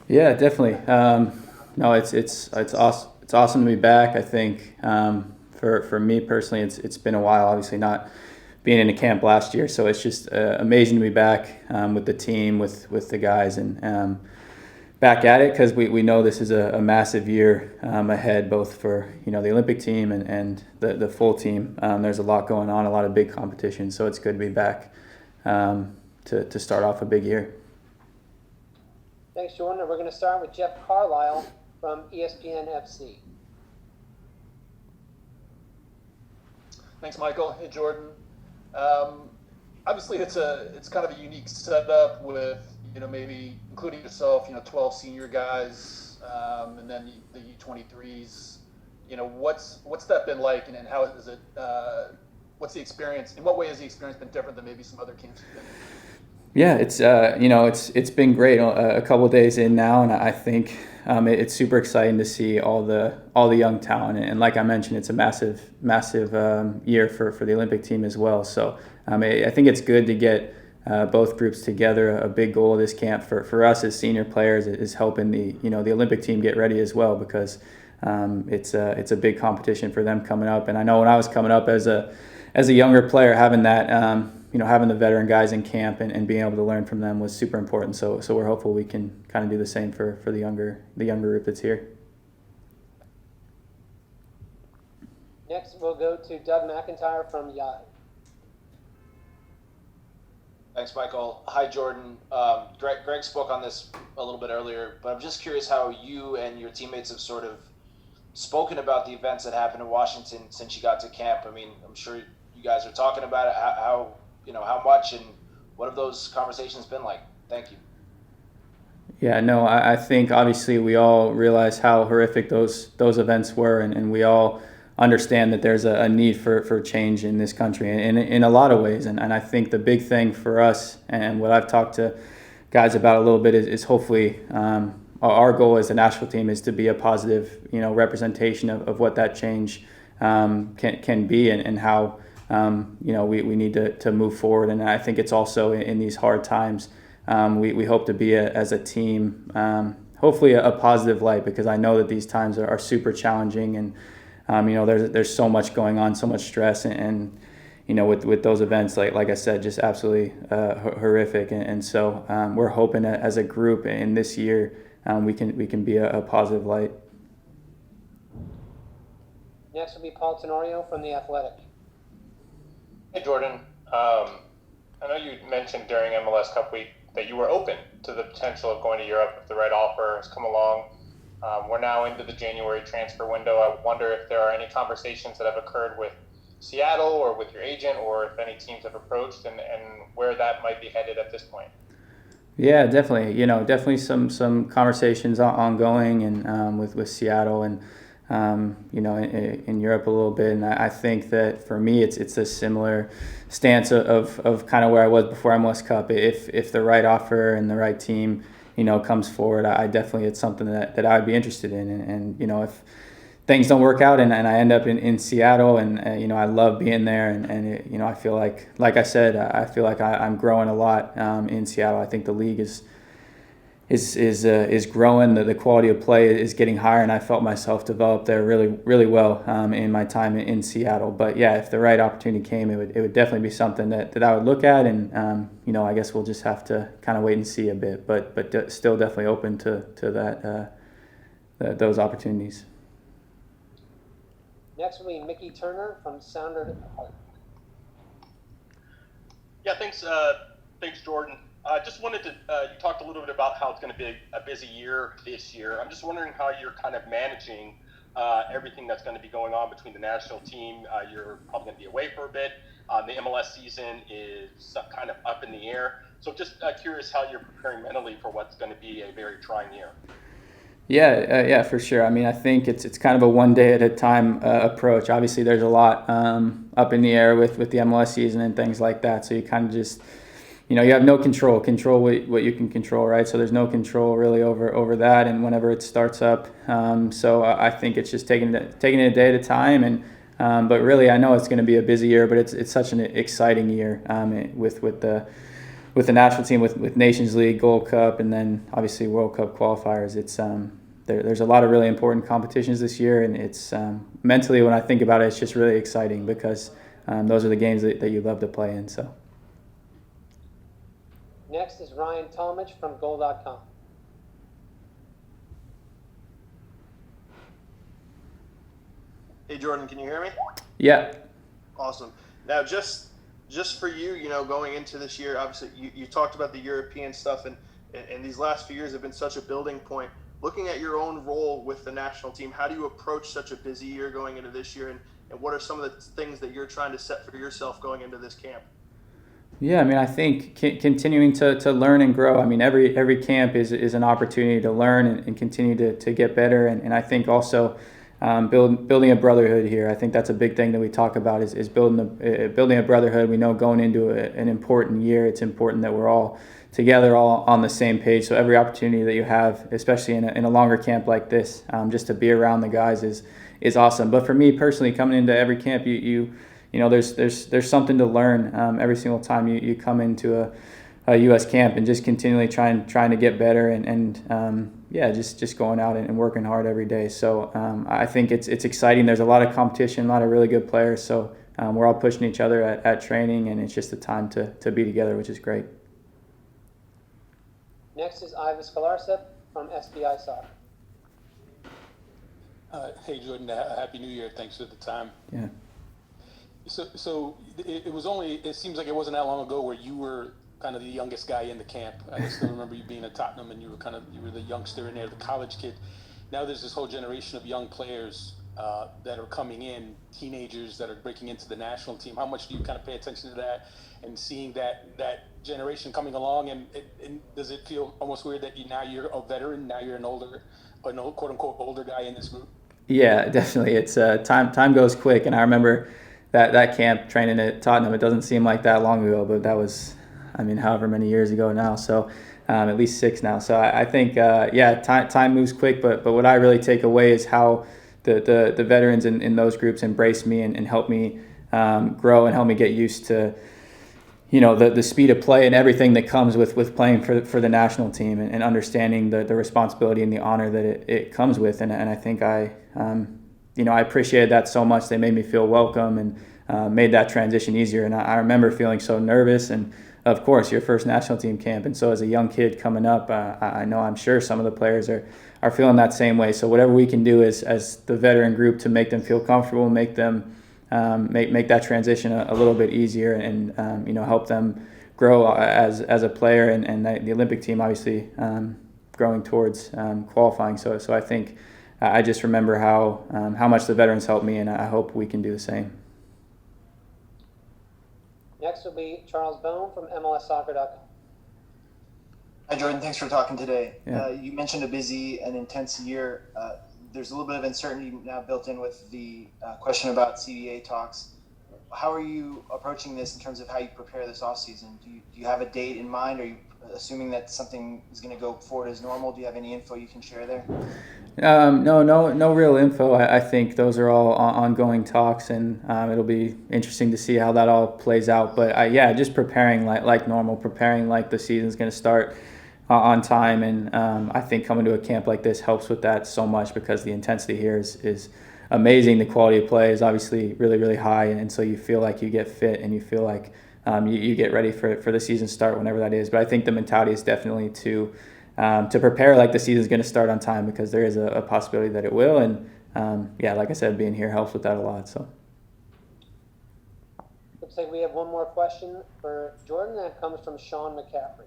Yeah, definitely. No, it's awesome. It's awesome to be back. I think for me personally, it's been a while. Obviously, not being in a camp last year, so it's just amazing to be back with the team, with the guys, and back at it because we know this is a massive year ahead, both for the Olympic team and the full team. There's a lot going on, a lot of big competition, so it's good to be back to start off a big year. Thanks, Jordan. We're going to start with Jeff Carlisle from ESPN FC. Thanks, Michael. Hey, Jordan. Um, Obviously, it's kind of a unique setup with maybe including yourself, 12 senior guys, and then the U23s. What's that been like, and how is it? What's the experience? In what way has the experience been different than maybe some other camps you've been in? Yeah, it's been great. A couple of days in now, and I think it's super exciting to see all the young talent. And like I mentioned, it's a massive year for the Olympic team as well. So I think it's good to get both groups together. A big goal of this camp for us as senior players is helping the Olympic team get ready as well, because it's a big competition for them coming up. And I know when I was coming up as a younger player, having that having the veteran guys in camp and being able to learn from them was super important. So we're hopeful we can kind of do the same for the younger group that's here. Next, we'll go to Doug McIntyre from Yai. Thanks, Michael. Hi, Jordan. Greg spoke on this a little bit earlier, but I'm just curious how you and your teammates have sort of spoken about the events that happened in Washington since you got to camp. I mean, I'm sure you guys are talking about it. How much, and what have those conversations been like? Thank you. Yeah, no, I think obviously we all realize how horrific those events were, and we all understand that there's a need for change in this country in a lot of ways. And I think the big thing for us, and what I've talked to guys about a little bit, is hopefully our goal as a national team is to be a positive representation of what that change can be, and how we need to move forward. And I think it's also in these hard times, we hope to be as a team, hopefully a positive light, because I know that these times are super challenging, and there's so much going on, so much stress, and with those events, like I said, just absolutely horrific. And so we're hoping that as a group in this year, we can be a positive light. Next will be Paul Tenorio from The Athletic. Hey, Jordan. I know you mentioned during MLS Cup Week that you were open to the potential of going to Europe if the right offer has come along. We're now into the January transfer window. I wonder if there are any conversations that have occurred with Seattle or with your agent, or if any teams have approached, and where that might be headed at this point. Yeah, definitely. Definitely some conversations ongoing, and with Seattle, and in Europe a little bit. And I think that for me, it's a similar stance of kind of where I was before MLS Cup. If the right offer and the right team, comes forward, I definitely, it's something that I'd be interested in. And if things don't work out and I end up in Seattle, and I love being there, and I feel like I said, I feel like I'm growing a lot in Seattle. I think the league is growing. The quality of play is getting higher, and I felt myself develop there really, really well in my time in Seattle. But yeah, if the right opportunity came, it would definitely be something that I would look at, and I guess we'll just have to kind of wait and see a bit. But still definitely open to those opportunities. Next will be Mickey Turner from Sounder Heart. Yeah, thanks, Jordan. Just wanted to, you talked a little bit about how it's going to be a busy year this year. I'm just wondering how you're kind of managing everything that's going to be going on between the national team. You're probably going to be away for a bit. The MLS season is kind of up in the air. So just curious how you're preparing mentally for what's going to be a very trying year. Yeah, for sure. I mean, I think it's kind of a one day at a time approach. Obviously, there's a lot up in the air with the MLS season and things like that. So you kind of just, you have no control what you can control, right? So there's no control really over that, and whenever it starts up. So I think it's just taking it a day at a time, and but really I know it's going to be a busy year, but it's such an exciting year with with the national team, with Nations League, Gold Cup, and then obviously World Cup qualifiers. It's there's a lot of really important competitions this year, and it's mentally, when I think about it, it's just really exciting because those are the games that you love to play in. So. Next is Ryan Talmadge from Goal.com. Hey Jordan, can you hear me? Yeah. Awesome. Now, just for you, you know, going into this year, obviously you talked about the European stuff, and these last few years have been such a building point. Looking at your own role with the national team, how do you approach such a busy year going into this year, and what are some of the things that you're trying to set for yourself going into this camp? Yeah, I mean, I think continuing to learn and grow. I mean, every camp is an opportunity to learn and continue to get better, and I think also building a brotherhood here. I think that's a big thing that we talk about is building a brotherhood. We know going into an important year, it's important that we're all together, all on the same page. So every opportunity that you have, especially in a longer camp like this, just to be around the guys is awesome. But for me personally, coming into every camp, you know, there's something to learn every single time you come into a U.S. camp, and just continually trying to get better and just going out and working hard every day. So I think it's exciting. There's a lot of competition, a lot of really good players. So we're all pushing each other at training, and it's just a time to be together, which is great. Next is Ivis Galarcep from SBI Soccer. Hey Jordan, Happy New Year. Thanks for the time. Yeah. So it seems like it wasn't that long ago where you were kind of the youngest guy in the camp. I still remember you being at Tottenham, and you were the youngster in there, the college kid. Now there's this whole generation of young players that are coming in, teenagers that are breaking into the national team. How much do you kind of pay attention to that and seeing that generation coming along? And does it feel almost weird that now you're a veteran, now you're an quote unquote older guy in this group? Yeah, definitely. It's time goes quick, and I remember that camp training at Tottenham. It doesn't seem like that long ago, but that was, I mean, however many years ago now. So at least 6 now. So I think time moves quick, but what I really take away is how the veterans in those groups embrace me and help me grow and help me get used to, you know, the speed of play and everything that comes with playing for the national team, and understanding the responsibility and the honor that it comes with. And I think I appreciated that so much. They made me feel welcome and made that transition easier. And I remember feeling so nervous, and of course your first national team camp. And so as a young kid coming up, I'm sure some of the players are feeling that same way. So whatever we can do as the veteran group to make them feel comfortable, make them make that transition a little bit easier, and help them grow as a player, and the Olympic team obviously growing towards qualifying. So I think I just remember how much the veterans helped me, and I hope we can do the same. Next will be Charles Bone from MLSsoccer.com. Hi Jordan, thanks for talking today. Yeah. You mentioned a busy and intense year. There's a little bit of uncertainty now built in with the question about CBA talks. How are you approaching this in terms of how you prepare this offseason? Do you have a date in mind? Are you assuming that something is going to go forward as normal? Do you have any info you can share there? No real info. I think those are all ongoing talks, and it'll be interesting to see how that all plays out. But just preparing like normal, preparing like the season's going to start on time, and I think coming to a camp like this helps with that so much, because the intensity here is amazing. The quality of play is obviously really, really high, and so you feel like you get fit, and you feel like you get ready for the season start whenever that is. But I think the mentality is definitely to prepare like the season's going to start on time, because there is a possibility that it will, and like I said, being here helps with that a lot. So Looks like we have one more question for Jordan, that comes from Sean McCaffrey.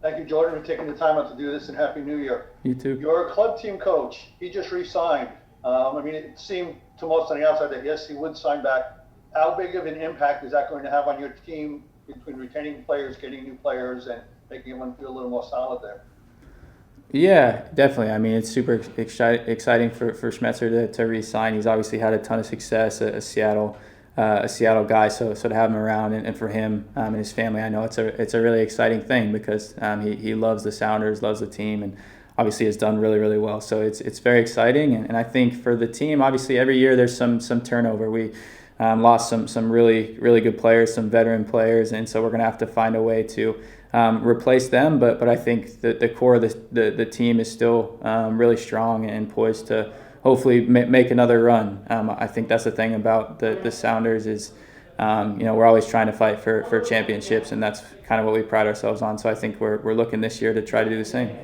Thank you, Jordan, for taking the time out to do this, and Happy New Year. You too. Your club team coach, he just re-signed. It seemed to most on the outside that, yes, he would sign back. How big of an impact is that going to have on your team between retaining players, getting new players, and making everyone feel a little more solid there? Yeah, definitely. I mean, it's super exciting for Schmetzer to re-sign. He's obviously had a ton of success, a Seattle guy, so to have him around, and for him and his family, I know it's a really exciting thing, because he loves the Sounders, loves the team, and obviously has done really, really well. So it's very exciting, and I think for the team, obviously every year there's some turnover. We lost some really good players, some veteran players, and so we're going to have to find a way to replace them. But I think that the core of the team is still really strong and poised to hopefully make another run. I think that's the thing about the Sounders is, we're always trying to fight for championships, and that's kind of what we pride ourselves on. So I think we're looking this year to try to do the same.